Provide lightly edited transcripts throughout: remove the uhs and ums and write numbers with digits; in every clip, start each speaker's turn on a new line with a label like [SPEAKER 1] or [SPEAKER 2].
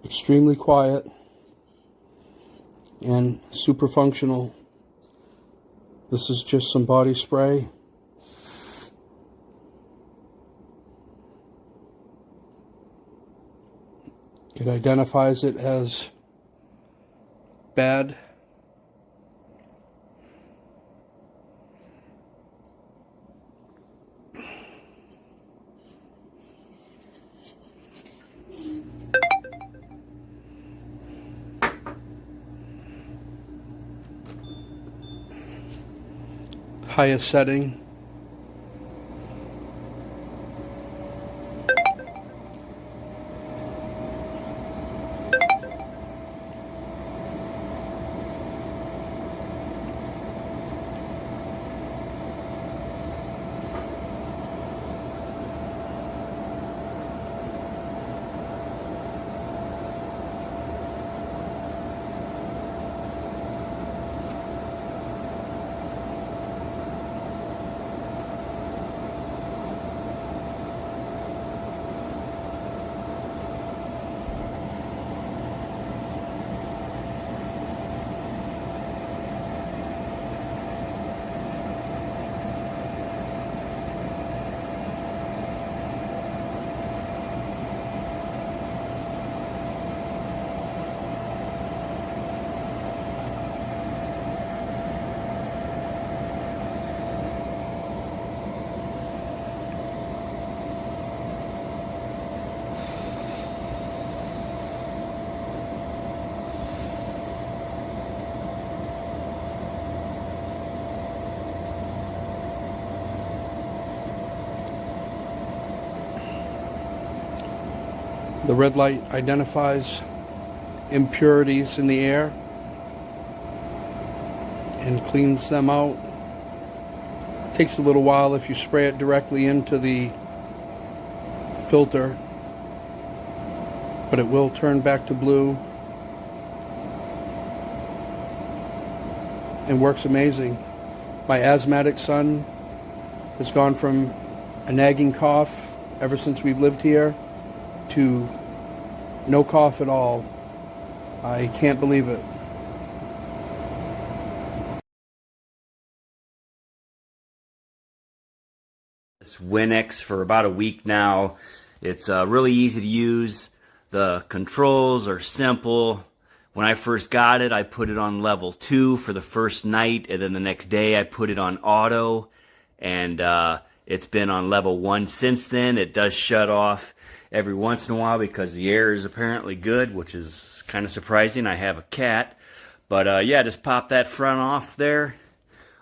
[SPEAKER 1] Extremely quiet and super functional. This is just some body spray. It identifies it as bad. Highest setting. The red light identifies impurities in the air and cleans them out. It takes a little while if you spray it directly into the filter, but it will turn back to blue and works amazing. My asthmatic son has gone from a nagging cough ever since we've lived here to no cough at all. I can't believe it.
[SPEAKER 2] This Winix for about a week now. It's really easy to use. The controls are simple. When I first got it, I put it on level 2 for the first night, and then the next day I put it on auto, and it's been on level 1 since then. It does shut off every once in a while because the air is apparently good, which is kind of surprising. I have a cat. But yeah, just pop that front off there.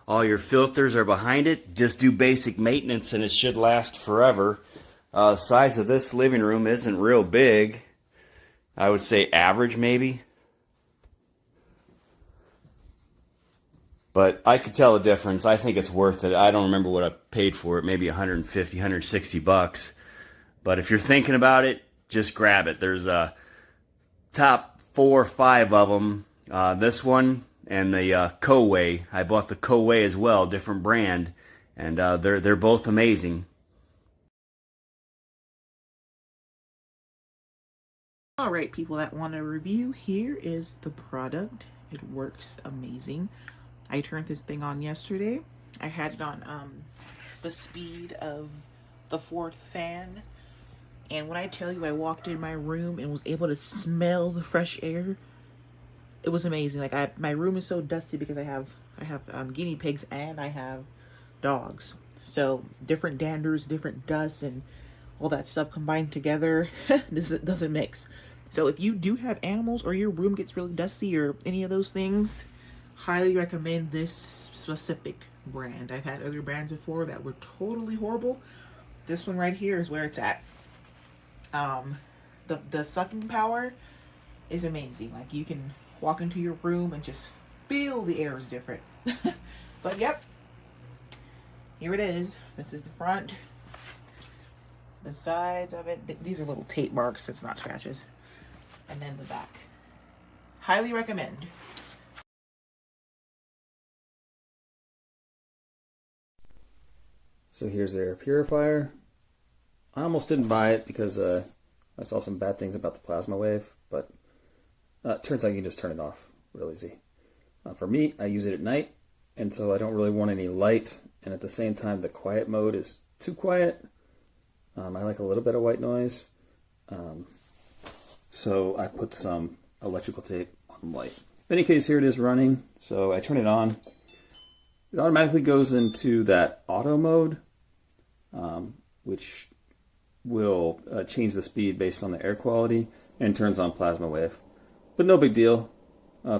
[SPEAKER 2] All your filters are behind it. Just do basic maintenance and it should last forever. The size of this living room isn't real big. I would say average maybe. But I could tell a difference. I think it's worth it. I don't remember what I paid for it. Maybe 150, 160 bucks. But if you're thinking about it, just grab it. There's a top 4 or 5 of them. This one and the Koway. I bought the Koway as well, different brand, and they're both amazing.
[SPEAKER 3] All right, people that want a review, here is the product. It works amazing. I turned this thing on yesterday. I had it on the speed of the 4th fan. And when I tell you I walked in my room and was able to smell the fresh air, it was amazing. Like my room is so dusty because I have guinea pigs and I have dogs. So different danders, different dust, and all that stuff combined together, this doesn't mix. So if you do have animals or your room gets really dusty or any of those things, highly recommend this specific brand. I've had other brands before that were totally horrible. This one right here is where it's at. The sucking power is amazing. Like you can walk into your room and just feel the air is different. But yep, here it is. This is the front. The sides of it, these are little tape marks, it's not scratches. And then the back. Highly recommend.
[SPEAKER 4] So here's the Air Purifier. I almost didn't buy it because I saw some bad things about the PlasmaWave, but it turns out you can just turn it off real easy. For me, I use it at night, and so I don't really want any light, and at the same time the quiet mode is too quiet. I like a little bit of white noise, so I put some electrical tape on the light. In any case, here it is running, so I turn it on. It automatically goes into that auto mode, which will change the speed based on the air quality, and turns on PlasmaWave. But no big deal.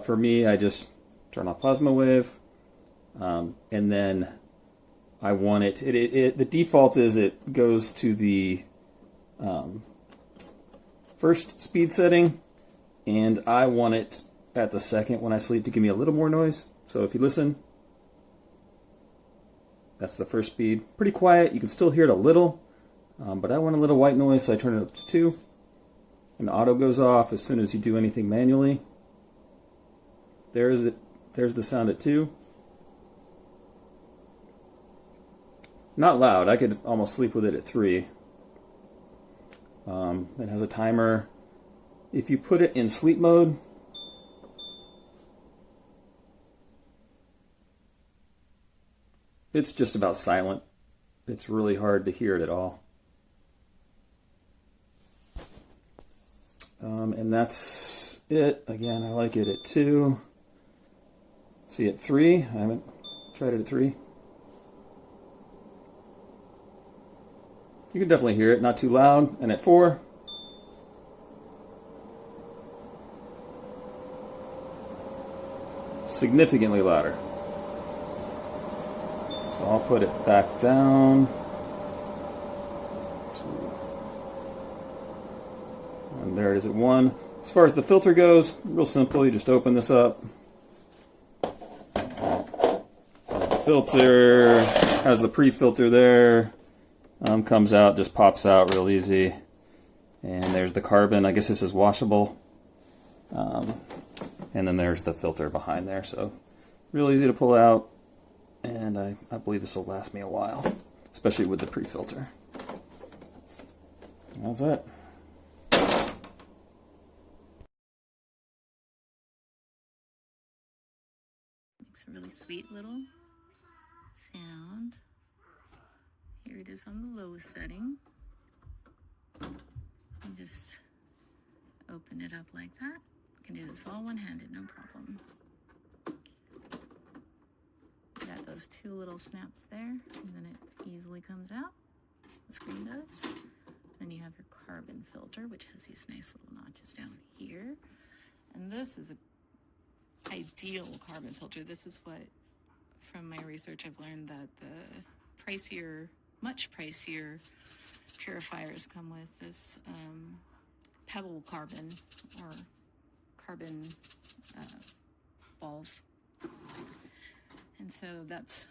[SPEAKER 4] For me, I just turn off PlasmaWave, and then I want it, the default is it goes to the first speed setting, and I want it at the second when I sleep to give me a little more noise. So if you listen, that's the first speed. Pretty quiet, you can still hear it a little, but I want a little white noise, so I turn it up to 2. And the auto goes off as soon as you do anything manually. There's the sound at 2. Not loud, I could almost sleep with it at 3. It has a timer. If you put it in sleep mode, it's just about silent. It's really hard to hear it at all. And that's it. Again, I like it at 2. See, at 3, I haven't tried it at 3. You can definitely hear it, not too loud. And at 4, significantly louder. So I'll put it back down. And there it is at 1. As far as the filter goes, real simple. You just open this up. The filter has the pre-filter there. Comes out, just pops out real easy. And there's the carbon. I guess this is washable. And then there's the filter behind there. So real easy to pull out. And I believe this will last me a while, especially with the pre-filter. That's it.
[SPEAKER 5] Makes a really sweet little sound. Here it is on the lowest setting. And just open it up like that. You can do this all one-handed, no problem. Got those 2 little snaps there, and then it easily comes out. The screen does. Then you have your carbon filter, which has these nice little notches down here. And this is an ideal carbon filter. This is what, from my research, I've learned that the pricier, much pricier purifiers come with this pebble carbon or carbon balls. And so that's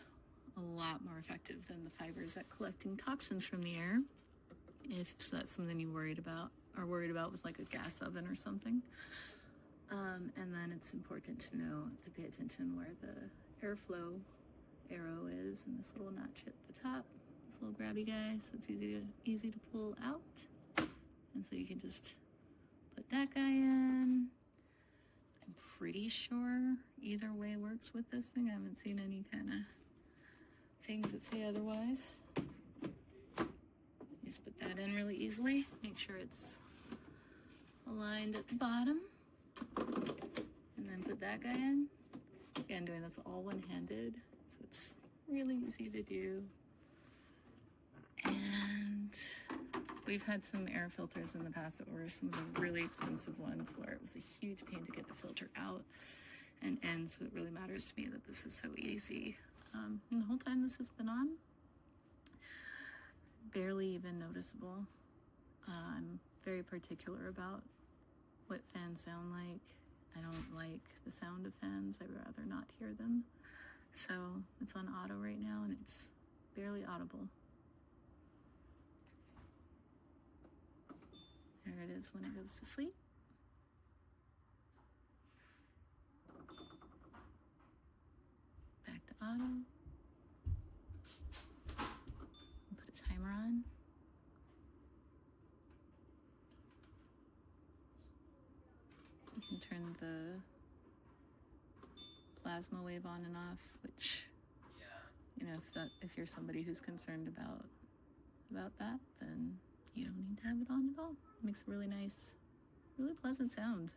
[SPEAKER 5] a lot more effective than the fibers at collecting toxins from the air, if that's something you worried about with like a gas oven or something. And then it's important to know to pay attention where the airflow arrow is, and this little notch at the top, this little grabby guy, so it's easy to pull out. And so you can just put that guy in. I'm pretty sure either way works with this thing. I haven't seen any kind of things that say otherwise. Just put that in really easily. Make sure it's aligned at the bottom. And then put that guy in. Again, doing this all one-handed, so it's really easy to do. And we've had some air filters in the past that were some of the really expensive ones where it was a huge pain to get the filter out and in, so it really matters to me that this is so easy. And the whole time this has been on, barely even noticeable. I'm very particular about what fans sound like. I don't like the sound of fans. I'd rather not hear them. So it's on auto right now and it's barely audible. There it is when it goes to sleep. Back to auto. Put a timer on. can turn the PlasmaWave on and off, which, you know, if you're somebody who's concerned about that, then you don't need to have it on at all. It makes a really nice, really pleasant sound.